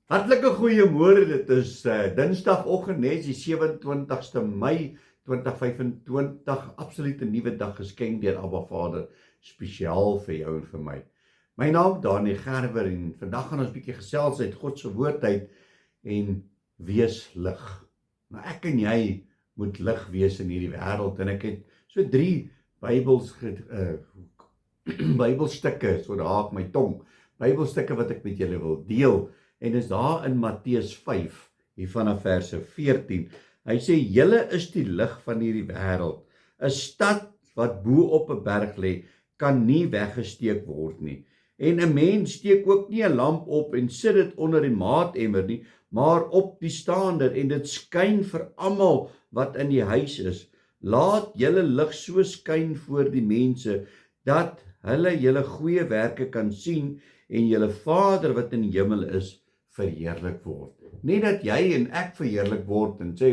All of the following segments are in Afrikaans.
Hartlike goeiemôre, dit is Dinsdagoggend, net die 27ste Mei 2025, absolute nuwe dag geskenk deur Abba Vader, spesiaal vir jou en vir my. My naam Daniel Gerber en vandag gaan ons bietjie gesels uit God se woord uit en wees lig. Nou ek en jy moet lig wees in hierdie wêreld en ek het so 3 Bybelstukke, so daar op my tong, Bybelstukke wat ek met julle wil deel. En is daar in Matteus 5, hier vanaf verse 14. Hy sê, julle is die lig van hierdie wêreld. 'n Stad wat bo op 'n berg lê, kan nie weggesteek word nie. En 'n mens steek ook nie 'n lamp op en sit dit onder die maatemmer nie, maar op die staander en dit skyn vir almal wat in die huis is. Laat julle lig so skyn voor die mense, dat hulle julle goeie werke kan sien en julle Vader wat in die hemel is, verheerlik word. Nie dat jy en ek verheerlik word en sê,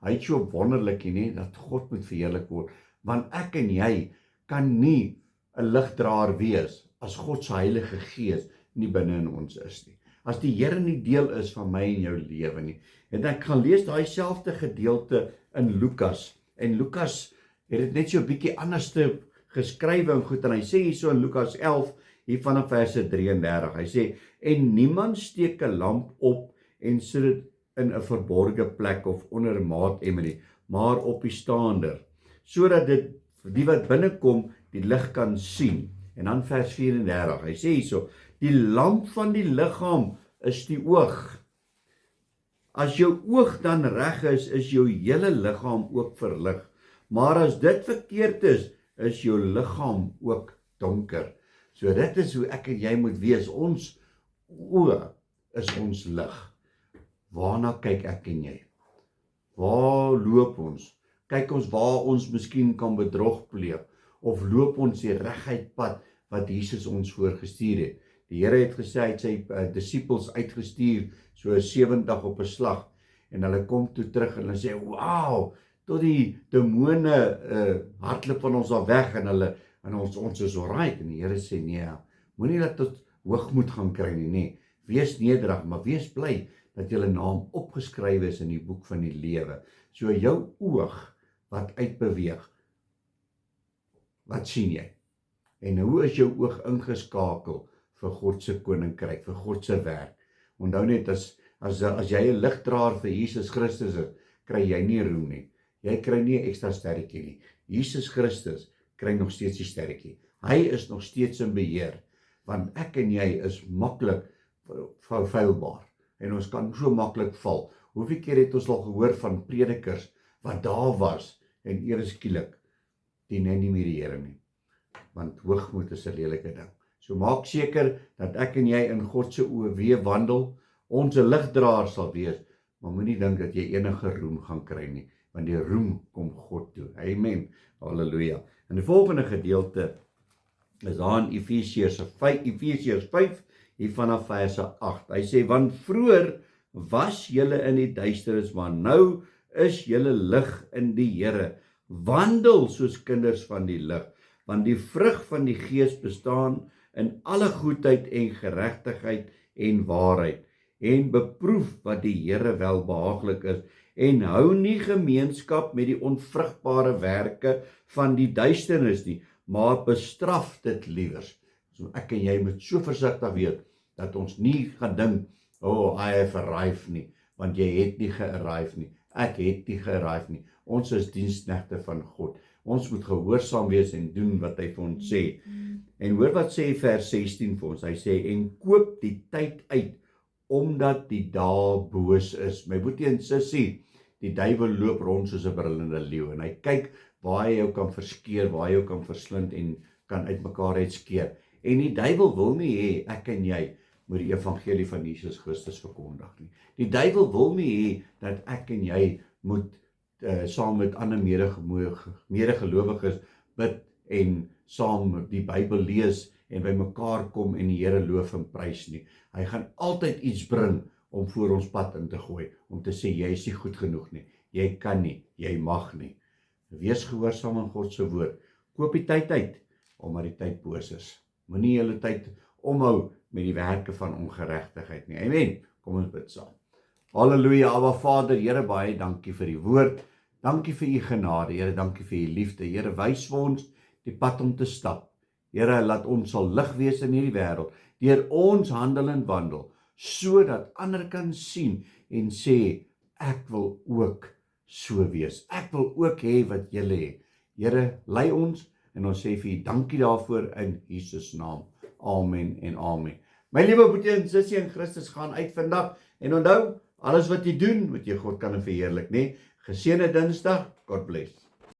hy is so wonderlik nie, dat God moet verheerlik word, want ek en jy kan nie 'n ligdraer wees as God se Heilige Gees nie binne in ons is nie. As die Here nie deel is van my en jou lewe nie. En ek gaan lees daai selfde gedeelte in Lukas. En Lukas het dit net so 'n bietjie anders geskrywe en goed, en hy sê hier so in Lukas 11, hier vanaf verse 33, hy sê, en niemand steek 'n lamp op en sit dit in 'n verborge plek of onder 'n maatemmer nie, maar op die staander, sodat dit die wat binnekom die lig kan sien. En dan vers 34, hy sê hierso, die lamp van die liggaam is die oog. As jou oog dan reg is jou hele liggaam ook verlig. Maar as dit verkeerd is jou liggaam ook donker. So dit is hoe ek en jy moet wees. Ons oë is ons lig. Waarna kyk ek en jy? Waar loop ons? Kyk ons waar ons miskien kan bedrog pleeg, of loop ons die reguit pad wat Jesus ons voorgestuur het? Die Here het gesê, hy het sy disippels uitgestuur, so 70 op 'n slag, en hulle kom toe terug en hulle sê, wow, tot die demone hardloop van ons af weg, en ons is alright. En die Here sê, nee, moenie dat tot hoogmoed gaan kry nie, nee, wees nederig, maar wees bly dat julle naam opgeskryf is in die boek van die lewe. So jou oog wat uitbeweeg, wat sien jy? En hoe is jou oog ingeskakel vir God se koninkryk, vir God se werk? Onthou net, as jy 'n ligdraer vir Jesus Christus is, kry jy nie roem nie. Jy kry nie 'n ekstra sterretjie nie. Jesus Christus kry nog steeds die sterretjie. Hy is nog steeds in beheer, want ek en jy is maklik vervuilbaar, en ons kan so maklik val. Hoeveel keer het ons al gehoor van predikers wat daar was, en eers skielik, die nie meer die Here nie, want hoogmoed is 'n lelike ding. So maak seker dat ek en jy in God se oë weer wandel, ons 'n ligdraer sal wees, maar moenie dink dat jy enige roem gaan kry nie, want die roem kom God toe. Amen. Halleluja. En die volgende gedeelte is daar in Efesiërs 5, hier vanaf verse 8. Hy sê, want vroeër was julle in die duisternis, maar nou is julle lig in die Here. Wandel soos kinders van die lig, want die vrug van die Gees bestaan in alle goedheid en geregtigheid en waarheid, en beproef wat die Here welbehaaglik is, en hou nie gemeenskap met die onvrugbare werke van die duisternis nie, maar bestraf dit liewers. So ek en jy moet so versigtig wees, dat ons nie gaan dink, I have arrived nie, want jy het nie gearrive nie, ek het nie gearrive nie, ons is diensknegte van God, ons moet gehoorsaam wees en doen wat hy vir ons sê. En hoor wat sê vers 16 vir ons, hy sê, en koop die tyd uit, omdat die dae boos is. My boetie en sussie, die duiwel loop rond soos 'n brullende leeu, en hy kyk waar hy jou kan verskeer, waar hy jou kan verslind en kan uitmekaar uitskeer. En die duiwel wil nie hê ek en jy moet die evangelie van Jesus Christus verkondig nie. Die duiwel wil nie hê dat ek en jy moet saam met ander medegelowiges bid en saam die Bybel lees en by mekaar kom en die Here loof en prys nie. Hy gaan altyd iets bring om voor ons pad in te gooi, om te sê, jy is nie goed genoeg nie, jy kan nie, jy mag nie. Wees gehoorsaam aan God se woord. Koop die tyd uit, omdat die tyd boos is. Moenie julle tyd omhou met die werke van ongeregtigheid nie. Amen. Kom ons bid saam. Halleluja, Abba Vader, Here, baie dankie vir die woord. Dankie vir u genade, Here, dankie vir u liefde. Here, wys vir ons die pad om te stap. Here, laat ons sal lig wees in hierdie wêreld, deur ons handel en wandel, sodat ander kan sien en sê, ek wil ook so wees. Ek wil ook hê wat julle het. Here, lei ons en ons sê vir u dankie daarvoor in Jesus naam. Amen en amen. My liewe broer en sussie in Christus, gaan uit vandag en onthou, alles wat jy doen, moet jy God kan verheerlik, nee? Geseënde Dinsdag. God bless.